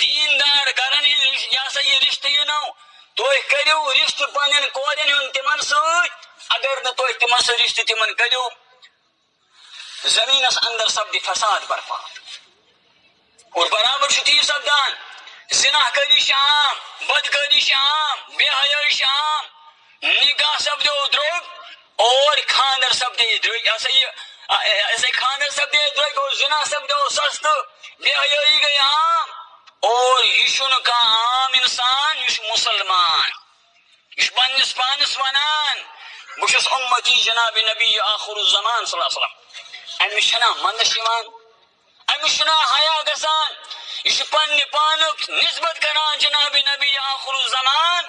دیٖندار گرن ہٕنٛدۍ یہِ ہسا یہِ رشتہٕ یِنو، تُہۍ کٔرِو رشتہٕ پننٮ۪ن کورٮ۪ن ہُنٛد تِمن سۭتۍ. اگر نہٕ تُہۍ تِمن سۭتۍ رشتہٕ تِمن کٔرِو، زمینس اندر سپدِ فساد برپا. اور برابر چھُ تی سپدان. زنا کٲری چھِ عام، بدکٲری چھِ عام، بے حیٲیی چھِ عام، نکاح سپدیو درٛوگ اور خاندر سپدے درٛوگ. خاندر سپدے درٛوگ اور زنا سپدیو سستہٕ، بے حیٲیی گٔے عام. اور یہِ چھُنہٕ کانٛہہ عام انسان، یہِ چھُ مسلمان. یہِ چھُ پننِس پانس ونان بہٕ چھُس اُمتی جناب نبی آخر الزمان صلی اللہ علیہ وسلم. أمِس چھنا منٛدچھ یِوان، أمِس چھُنا حیا گژھان. یہِ چھُ پننہِ پانُک نسبت کران جناب نبی آخر الزمان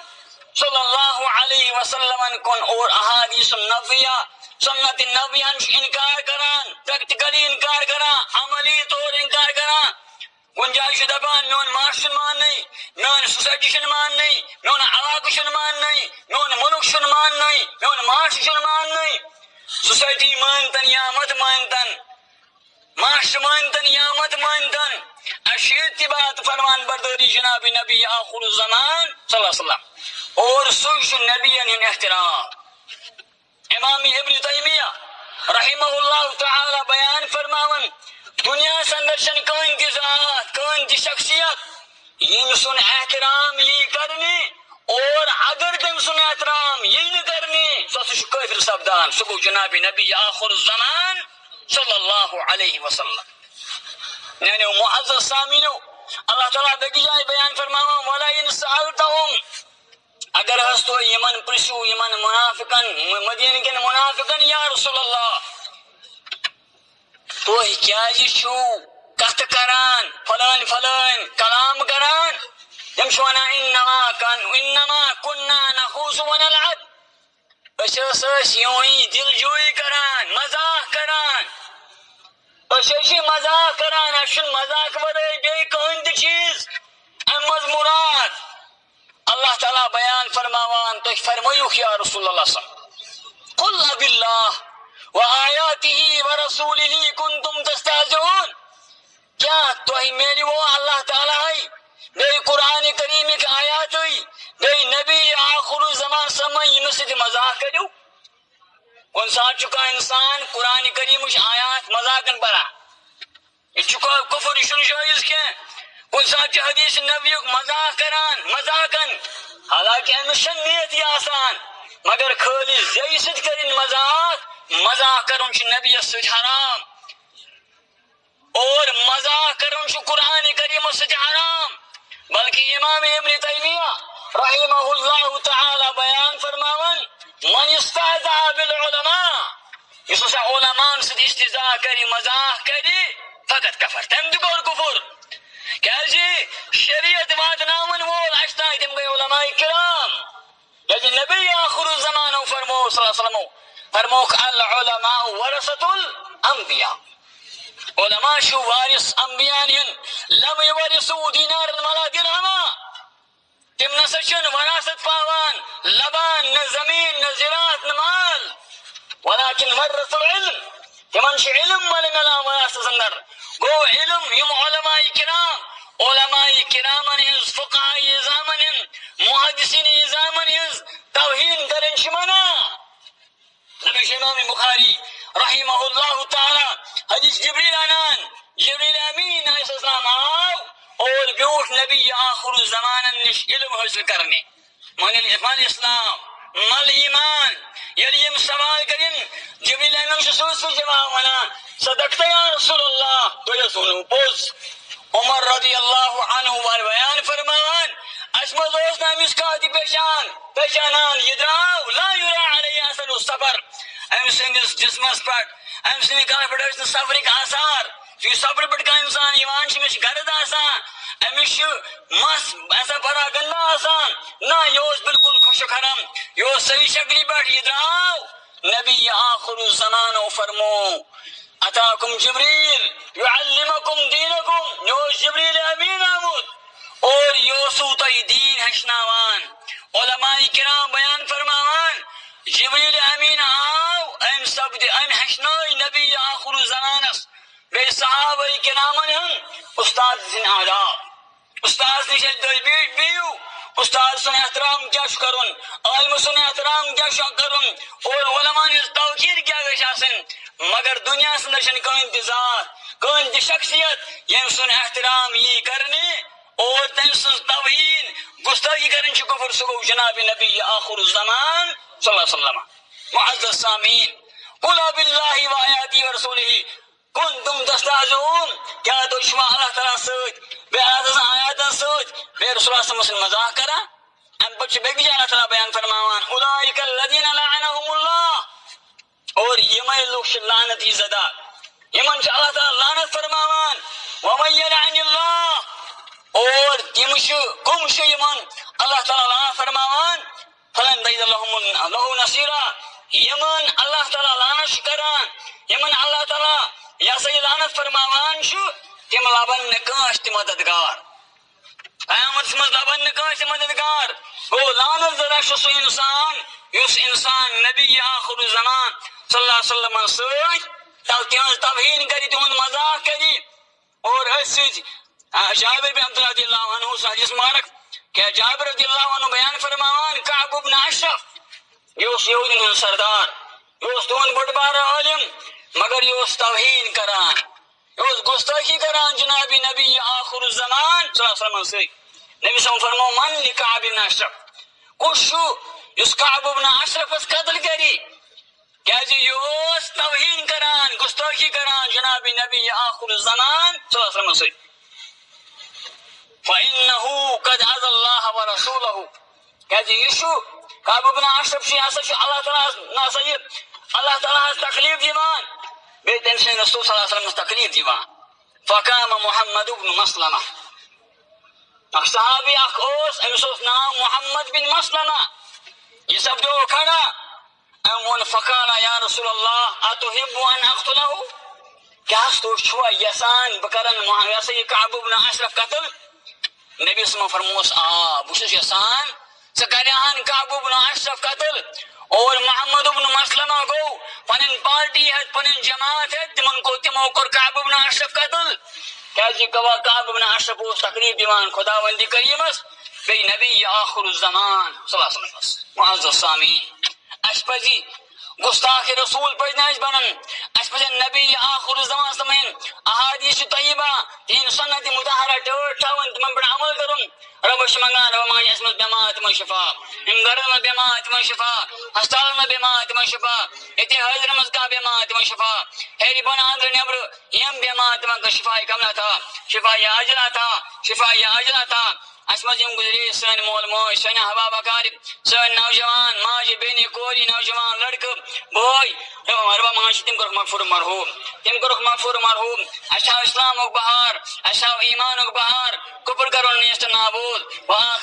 صلی اللہ علیہ وسلم کُن اور احادیث النبویہ سنت نبویہن چھُ انکار کران، پریکٹیکلی انکار کران، عملی طور انکار کران. کُنہِ جایہِ چھُ دپان میون معاشرٕ چھُنہٕ ماننٕے، میٲنۍ سوسایٹی چھنہٕ ماننٕے، میون علاقہٕ چھُنہٕ ماننٕے، میون مُلک چھُنہٕ ماننٕے، میون معاشرٕ چھُنہٕ ماننٕے. سوسایٹی مٲنتن یا مت مٲنتن، معاشرٕ مٲنتن یا مت مٲنتن، اَسہِ چھِ اتباع تہٕ فرمان بردٲری جناب نبی آخر الزمان صلی اللہ علیہ وسلم. اور سُے چھُ نبین ہُنٛد احترام. امام ابن تیمیہ رحمہ اللہ تعالیٰ بیان فرماون دُنیاہس اندر چھنہٕ کٕہٕنۍ تہِ ذات، کٕہٕنۍ تہِ شخصیت ییٚمہِ سُنٛد احترام یی کرنہِ، اور اگر تٔمۍ سُنٛد احترام یی نہٕ کرنہِ سُہ ہسا چھُ کٲفِر سپدان. سُہ گوٚو جناب نبی آخر الزمان صلی اللہ علیہ وسلم. میانیو معزز سامعیٖنو، اللہ تعالیٰ بیٚکہِ جایہِ بیان فرماوان وَلَئِن سَأَلْتَهُم، اگر حظ تُہۍ یِمن پرژھِو، یِمن مُنافِقن، مدیٖنہٕ کٮ۪ن مُنافِقن یا رسول اللہ تُہۍ کیازِ چھِو کتھٕ کران، فلٲنۍ فلٲنۍ کلام کران؟ تِم چھِ ونان اِنما كُنَّا نَخُوضُ وَنَلْعَبُ، أسۍ ٲسۍ یوٗنی دِل جویی کران، مزاق کران. أسۍ چھِ مزاق کران، اَسہِ چھُنہٕ مزاق ورٲے بیٚیہِ کٕہٕنۍ تہِ چیٖز اَمہِ منٛز مُراد. اللہ تعالیٰ بیان فرماوان تُہۍ فرمٲیوٗکھ یا رسول اللہ صلی اللہ علیہ وسلم قُل أَبِاللہ وآیاتہ ورسولہ کنتم تستہزئون، کیا تھی میری وہ اللہ تعالی بیٚیہِ قرآن کریٖمٕکۍ آیاتٕے بیٚیہِ نبی آخر زمان سمے ییٚمہِ سۭتۍ مذاق کٔرِو؟ کُنہِ ساتہٕ چھُ کانٛہہ اِنسان قرآن کریٖمٕچ آیات مذاقن پران، یہ چھُ کفر، یہ چھُنہٕ جٲیز کینٛہہ. کُنہِ ساتہٕ چھُ حدیث نبیُک مذاق کران مذاقن، حالانکہ أمِس چھنہٕ نیتی آسان، مگر خٲلی زیٚیہِ سۭتۍ کٔرِنۍ مذاق کرُن چھُ نبیَس سۭتۍ حرام، اور مذاق کرُن چھُ قرآن کریٖمس سۭتۍ حرام. بلکہ امام ابن تیمیہ رحمہ اللہ تعالی بیان فرماون، من استہزأ بالعلماء، یُس ہسا علماءن سۭتۍ استہزاء کری مذاق کری فقط کفر، تم تہِ کوٚر کفر. کیازِ شریعت واتناون وول اسہِ تام تِم گٔے علماء کرام، کیازِ نبی آخر الزمانو فرمو صلی اللہ علیہ وسلم فرموک العلماء ورثۃ الانبیاء، علماء چھُ وارث انبیاءن ہُنٛد، لم یورثوا دینارا ولا درہما، تم نسا چھنہٕ وراثت پاوان لبان نہ زمین نہ زراعت نہ مال، ولكن ورثوا العلم، تمن چھُ علم ملان وراثتس اندر. گو علم یم علماء کرام، علماء کرامن ہنز، فقہاء اعظامن ہنز، محدثین اعظامن ہنز توہین کرن چھ منع. نبی امام بخاری رحمہ اللہ تعالی حدیث جبریل انان، جبریل امین علیہ السلام آو اور بیوٹھ نبی آخر الزمانن نش علم حاصل کرنے. من اسلام مل ایمان، یلی یم سوال کرن جبریل امین چھ سوز جواب ونان صدقت یا رسول اللہ، تو یہ سنو پوز. عمر رضی اللہ عنہ بیان فرمان اس مز اوس نہ امس کانٛہہ تہِ پہچانان یہ درٛاو لا یُرا علیہ اثر السفر، أمۍ سٕنٛدِس جسمس پٮ۪ٹھ أمۍ سٕنٛدِ کانٛہہ پٮ۪ٹھ ٲسۍ نہٕ سفرٕکۍ آثار. یُس سفرٕ پٮ۪ٹھ کانٛہہ اِنسان یِوان چھُ أمِس چھِ گرد آسان، أمِس چھُ مس ایسا بڑا گندا آسان، نہ یہِ اوس بالکل خوشو خرم، یہِ اوس صحیح شکلہِ پٮ۪ٹھ. یہِ درٛاو نبی آخر الزمانو فرمو اتاکم جبریل یعلمکم دینکم، یہ اوس جبریل امین آمُت اور یہ اوسو تۄہہِ دیٖن ہیٚچھناوان. علماء کرام بیان فرماوان جبریل امین آو، أمۍ سپدِ أمۍ ہیٚچھنٲے نبی آخر الزمانس بیٚیہِ صحابہ کرامن ہُنٛد استاد سٕنٛدۍ آداب. استاد نش ییٚلہِ تُہۍ بِہِو استاد سُنٛد احترام کیٛاہ چھُ کرُن، عالمہٕ سُنٛد احترام کیٛاہ چھُ کرُن، اور علماء ہٕنٛز توقیر کیٛاہ گژھِ آسٕنۍ. مگر دنیاہس منٛز چھنہٕ کٕہٕنۍ تہِ ذات کٕہٕنۍ تہِ شخصیت ییٚمہِ سُنٛد احترام یی کرنہِ اور تٔمۍ سٕنٛز توہین گستٲخی کرٕنۍ چھِ کفر، سُہ گوٚو جناب نبی آخر الزمان صلی اللہ علیہ وسلم. معزز سامعین، قل باللہ وآیاتہ ورسولہ کنتم تستہزئون، کیا تُہۍ چھِوا اللہ تعالیٰ سۭتۍ بیٚیہِ اللہ تعالیٰ سٕنٛزن آیاتن سۭتۍ بیٚیہِ رسول اللہ صلی اللہ علیہ وسلم سۭتۍ مذاق کران؟ امہِ پتہٕ چھُ بیٚیہِ جایہِ اللہ تعالیٰ بیان فرماوان اولئک الذین لعنہم اللہ، اور یمے لوگ چھِ لعنتی زدہ، یمن چھُ اللہ تعالیٰ لعنت فرماوان. ومن یلعن اللہ، اور یِم چھِ کم چھِ یمن اللہ تعالیٰ لعنت فرماوان فلن تجد لہُ نصیرا، یمن اللہ تعالیٰ لعنت چھُ کران، یمن اللہ تعالیٰ یہ سا یہ لعنت فرماوان چھُ تِم لبن نہٕ کٲنٛسہِ تہِ مددگار، قیامتس منٛز لبن نہٕ کٲنٛسہِ تہِ مددگار. گوٚو لعنت زدہ چھُ سُہ انسان یُس انسان نبی آخر الزمان صلی اللہ علیہ وسلم سۭتۍ تہنٛز توہین کری، تہنٛد مذاق کری. اور أسۍ سۭتۍ جابر بن عبداللہ رضی اللہ عنہ سُہ حدیث مبارک کہ جابر رضی اللہ عنہ بیان فرماوان کعب بن اشرف یہ اوس یہودین ہُنٛد سردار، یہ اوس تُہُنٛد بٔڑ بارٕ عالم، مگر یہ اوس توہین کران، یہ اوس گستٲخی کران جناب نبی آخر الزمان صلی اللہ علیہ وسلم سۭتۍ. نبی صلی اللہ علیہ وسلم فرمو من لکعب بن اشرف، کُس چھُ یُس کعب بن اشرفس قتل کری، کیازِ یہ اوس توہین کران گستٲخی کران جناب نبی آخر الزمان صلی اللہ علیہ وسلم سۭتۍ. فإنه قد عز اللہ ورسولہ، کیازِ یہ چھُ کعب بن اشرف چھُ، یہ ہسا چھُ اللہ تعالیٰ اللہ تعالیٰ ہس تکلیف دِوان، بیٚیہِ تٔمۍ سٕنٛدِ رسول صلی اللہ علیہ وسلمس تکلیف دِوان. فقام محمد بن مسلمہ، اکھ صحابی اکھ اوس، أمِس اوس ناو محمد بن مسلمہ، یہ سپدیو کھڑا، أمۍ ووٚن فقال یا رسول اللہ اتحب ان اقتلہ، کیٛاہ تُہۍ چھُوا یژھان بہٕ کرن یہ سا یہ کعب بن اشرف قتل؟ نبی صلی اللہ علیہ وسلم فرموس آ بہٕ چھُس یژھان ژٕ کَرِہن کعب بن اشرف قتل، اور محمد ابن مسلمہ گو پنن پارٹی ہے پنن جماعت ہے تمن کو تمو کر کعب ابن اشرف قتل کیا جی کوا کعب ابن اشرف اس تقریب دیوان خداوندی کریمس بی نبی آخر الزمان صلی اللہ علیہ وسلم. معزز سامعین اشپزی گستاخ رسول پڑھناش بنن اشپز نبی آخر الزمان سمین احادیث طیبہ تین سنت مطہرہ ٹھاون تمن پر عمل کرن رب شمنگان رب ماج اسمت بیمات من شفا امگرد من بیمات من شفا ہسپتال میں بیمات من شفا اتی حضر مزکا بیمات من شفا ہیری بن آندر نبر یم بیمات من شفا کملا تھا شفا یا اجلا تھا شفا یا اجلا تھا اسمجیم گزری سن مول موج سن حباب اکارب سن نوجوان ماج بینی کوری نوجوان لڑک بوئی رب ماج تم کرک مغفور مرحوم تم کرک مغفور مرحوم اشاو اسلام اک بہار اشاو ایمان اک بہار کفر کرون نیست نابود وآخر